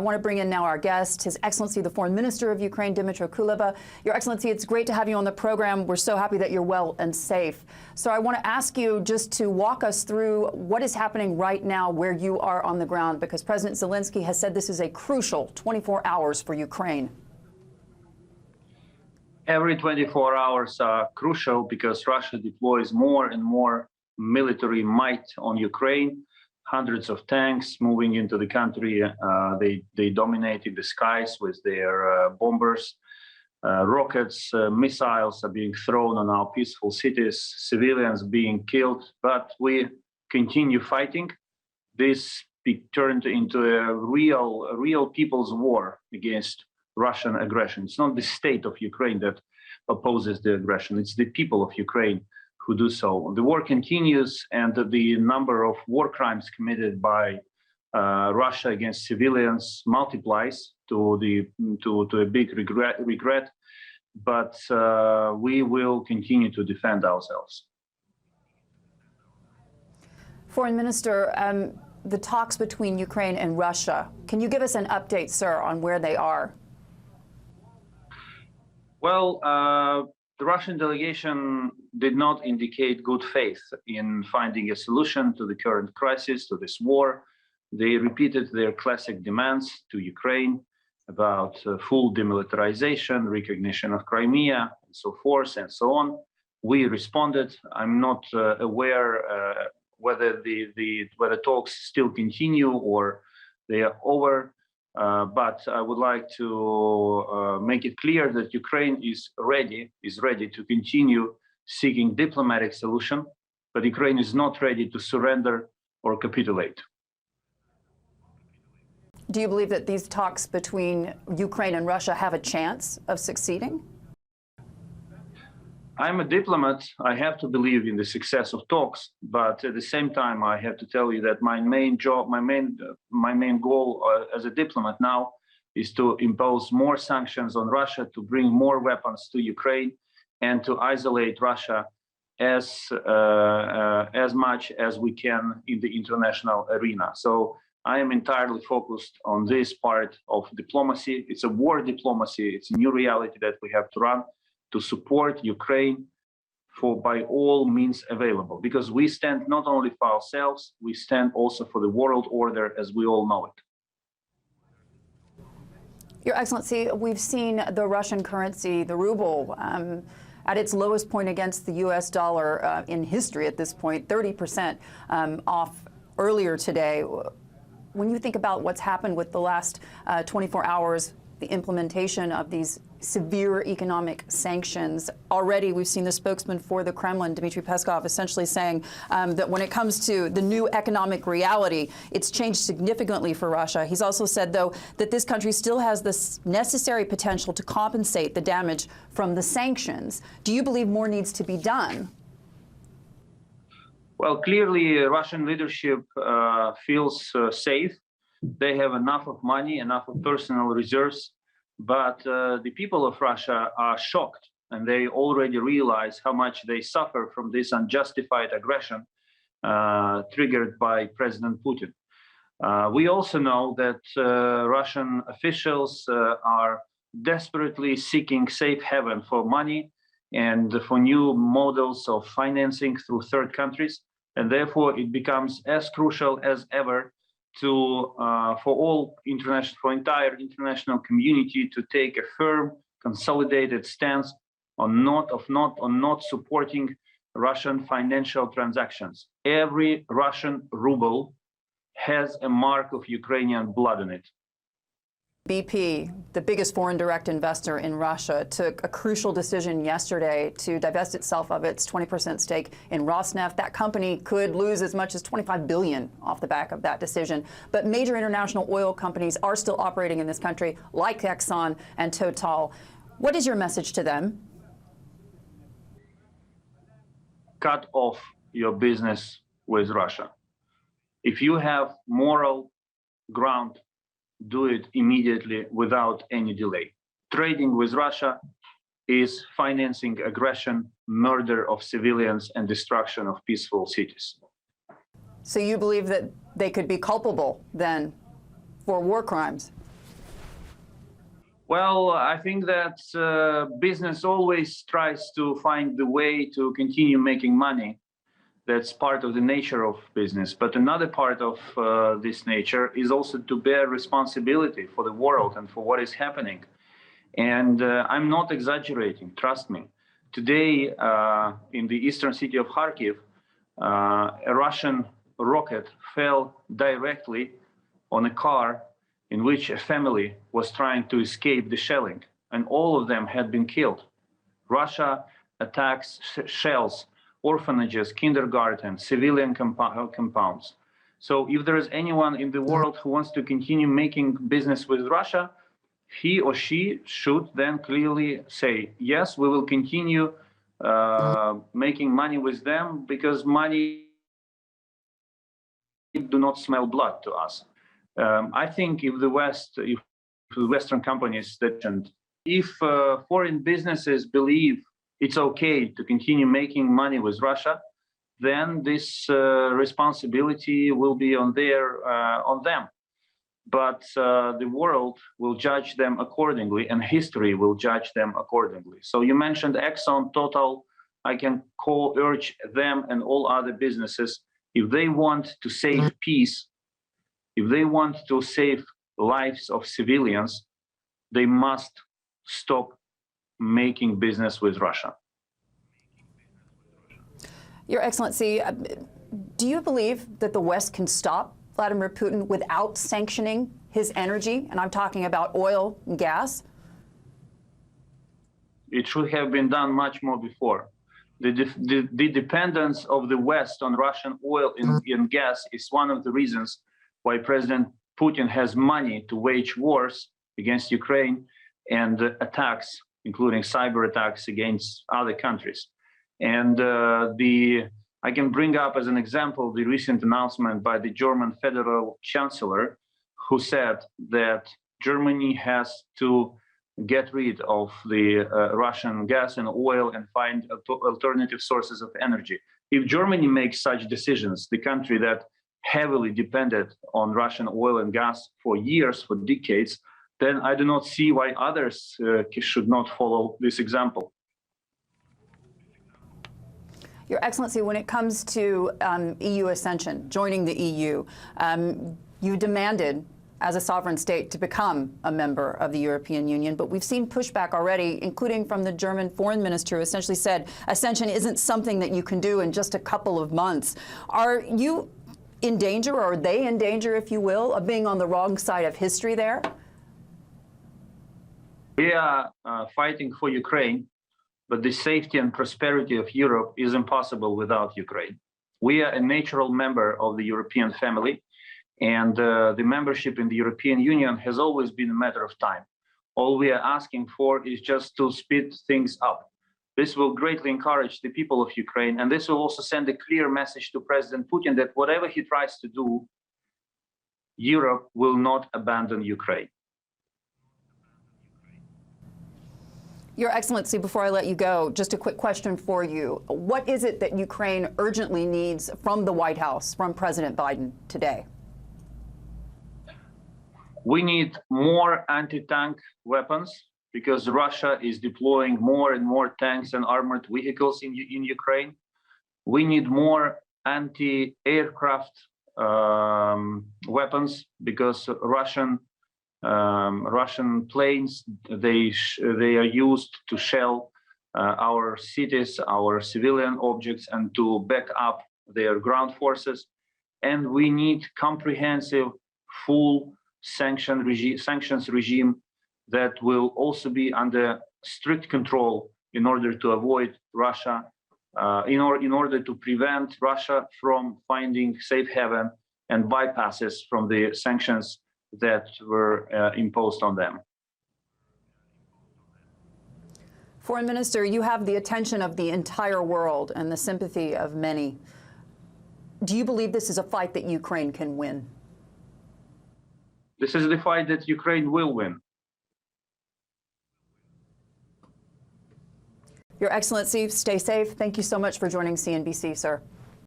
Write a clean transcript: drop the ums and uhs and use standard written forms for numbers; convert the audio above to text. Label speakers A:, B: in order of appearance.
A: want to bring in now our guest, His Excellency, the Foreign Minister of Ukraine, Dmytro Kuleba. Your Excellency, it's great to have you on the program. We're so happy that you're well and safe. So I want to ask you just to walk us through what is happening right now where you are on the ground, because President Zelensky has said this is a crucial 24 hours for Ukraine.
B: Every 24 hours are crucial because Russia deploys more and more military might on Ukraine. Hundreds of tanks moving into the country. They dominated the skies with their bombers. Rockets, missiles are being thrown on our peaceful cities, civilians being killed, but we continue fighting. This turned into a real people's war against Russian aggression. It's not the state of Ukraine that opposes the aggression, it's the people of Ukraine who do so. The war continues, and the number of war crimes committed by Russia against civilians multiplies to a big regret. But we will continue to defend ourselves.
A: Foreign Minister, the talks between Ukraine and Russia, can you give us an update, sir, on where they are?
B: Well, the Russian delegation did not indicate good faith in finding a solution to the current crisis, to this war. They repeated their classic demands to Ukraine about full demilitarization, recognition of Crimea, and so forth and so on. We responded. I'm not aware whether whether talks still continue or they are over. But I would like to make it clear that Ukraine is ready to continue seeking diplomatic solution, but Ukraine is not ready to surrender or capitulate.
A: Do you believe that these talks between Ukraine and Russia have a chance of succeeding?
B: I'm a diplomat. I have to believe in the success of talks, but at the same time, I have to tell you that my main job, my main goal as a diplomat now is to impose more sanctions on Russia, to bring more weapons to Ukraine, and to isolate Russia as much as we can in the international arena. So I am entirely focused on this part of diplomacy. It's a war diplomacy. It's a new reality that we have to run, to support Ukraine by all means available, because we stand not only for ourselves, we stand also for the world order as we all know it.
A: Your Excellency, we've seen the Russian currency, the ruble, at its lowest point against the US dollar in history at this point, 30% off earlier today. When you think about what's happened with the last 24 hours, the implementation of these severe economic sanctions. Already, we've seen the spokesman for the Kremlin, Dmitry Peskov, essentially saying that when it comes to the new economic reality, it's changed significantly for Russia. He's also said, though, that this country still has the necessary potential to compensate the damage from the sanctions. Do you believe more needs to be done?
B: Well, clearly, Russian leadership feels safe. They have enough of money, enough of personal reserves, but the people of Russia are shocked, and they already realize how much they suffer from this unjustified aggression triggered by President Putin. We also know that Russian officials are desperately seeking safe haven for money and for new models of financing through third countries, and therefore it becomes as crucial as ever for entire international community to take a firm, consolidated stance on not supporting Russian financial transactions. Every Russian ruble has a mark of Ukrainian blood in it.
A: BP, the biggest foreign direct investor in Russia, took a crucial decision yesterday to divest itself of its 20% stake in Rosneft. That company could lose as much as $25 billion off the back of that decision. But major international oil companies are still operating in this country, like Exxon and Total. What is your message to them?
B: Cut off your business with Russia. If you have moral ground, do it immediately without any delay. Trading with Russia is financing aggression, murder of civilians, and destruction of peaceful cities.
A: So you believe that they could be culpable then for war crimes?
B: Well, I think that business always tries to find the way to continue making money. That's part of the nature of business. But another part of this nature is also to bear responsibility for the world and for what is happening. And I'm not exaggerating, trust me. Today, in the eastern city of Kharkiv, a Russian rocket fell directly on a car in which a family was trying to escape the shelling, and all of them had been killed. Russia attacks, shells orphanages, kindergarten, civilian compounds. So if there is anyone in the world who wants to continue making business with Russia, he or she should then clearly say, yes, we will continue making money with them, because money do not smell blood to us. I think if the West, if the Western companies, if foreign businesses believe it's okay to continue making money with Russia, then this responsibility will be on them. But the world will judge them accordingly, and history will judge them accordingly. So you mentioned Exxon, Total. I can urge them and all other businesses, if they want to save peace, if they want to save lives of civilians, they must stop making business with Russia.
A: Your Excellency, do you believe that the West can stop Vladimir Putin without sanctioning his energy? And I'm talking about oil and gas.
B: It should have been done much more before. The dependence of the West on Russian oil and gas is one of the reasons why President Putin has money to wage wars against Ukraine and attacks, including cyber attacks against other countries. And I can bring up as an example the recent announcement by the German Federal Chancellor, who said that Germany has to get rid of the Russian gas and oil and find alternative sources of energy. If Germany makes such decisions, the country that heavily depended on Russian oil and gas for years, for decades, then I do not see why others should not follow this example.
A: Your Excellency, when it comes to EU ascension, joining the EU, you demanded, as a sovereign state, to become a member of the European Union. But we've seen pushback already, including from the German foreign minister, who essentially said ascension isn't something that you can do in just a couple of months. Are you in danger, or are they in danger, if you will, of being on the wrong side of history there?
B: We are fighting for Ukraine, but the safety and prosperity of Europe is impossible without Ukraine. We are a natural member of the European family, and the membership in the European Union has always been a matter of time. All we are asking for is just to speed things up. This will greatly encourage the people of Ukraine, and this will also send a clear message to President Putin that whatever he tries to do, Europe will not abandon Ukraine.
A: Your Excellency, before I let you go, just a quick question for you. What is it that Ukraine urgently needs from the White House, from President Biden today?
B: We need more anti-tank weapons, because Russia is deploying more and more tanks and armored vehicles in Ukraine. We need more anti-aircraft weapons, because Russian planes, they are used to shell our cities, our civilian objects, and to back up their ground forces. And we need comprehensive, full sanctions regime that will also be under strict control in order to avoid Russia, in order to prevent Russia from finding safe haven and bypasses from the sanctions that were imposed on them.
A: Foreign Minister, you have the attention of the entire world and the sympathy of many. Do you believe this is a fight that Ukraine can win?
B: This is the fight that Ukraine will win.
A: Your Excellency, stay safe. Thank you so much for joining CNBC, sir.